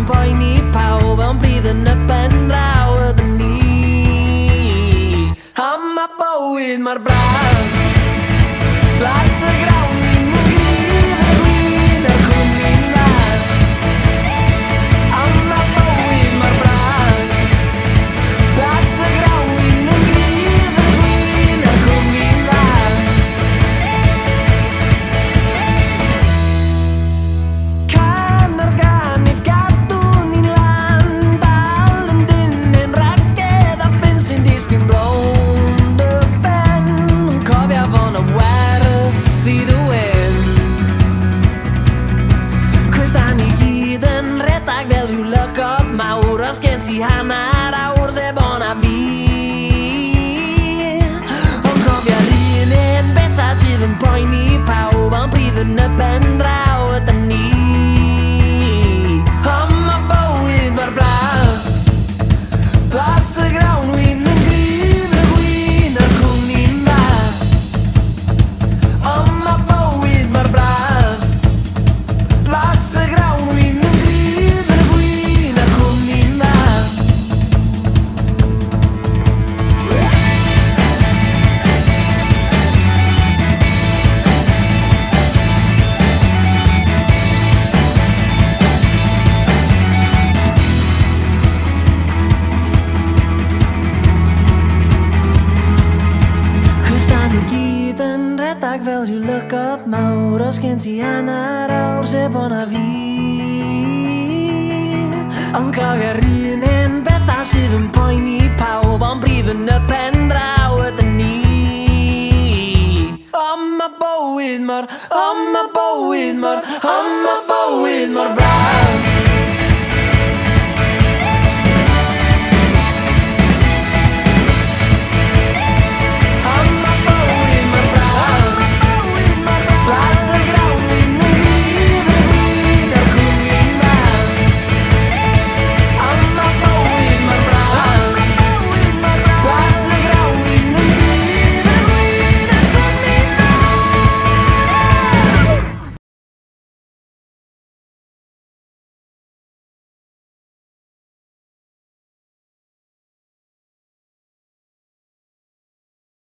poeni pawb ond bydd yn y ben draw ydyn ni. Am y bywyd mor braf, blas y grawn ni'n gryf y gwyn y cwmni'n dda. Am y bywyd mor braf, blas y grawn ni'n gryf y gwyn y cwmni'n dda. Can o'r ganif gadw ni'n lan, dal yn dyn yn ragedd a ffyn sy'n disgyn rownd y ben, yn cofio fo'n y werth i ddwyn. Cwys da ni gyd yn redag fel rhyw lygod mawr, os gen ti hanner awr Sebona Fi. Ond cofio'r un bethau sydd yn poeni pawb ond bydd yn y ben draw ydyn ni. Am y bywyd mor braf, blas y grawn wyn yn gryf y gwyn y cwmni'n dda. Am y bywyd mor braf, blas y grawn wyn yn gryf y gwyn y cwmni'n dda. Cwys da ni gyd yn redag fel rhyw lygod mawr, os gen ti hanner awr Sebona Fi. Ond cofio'r un bethau sydd yn poeni pawb ond bydd yn y pen draw ydyn ni. Am y bywyd mor braf.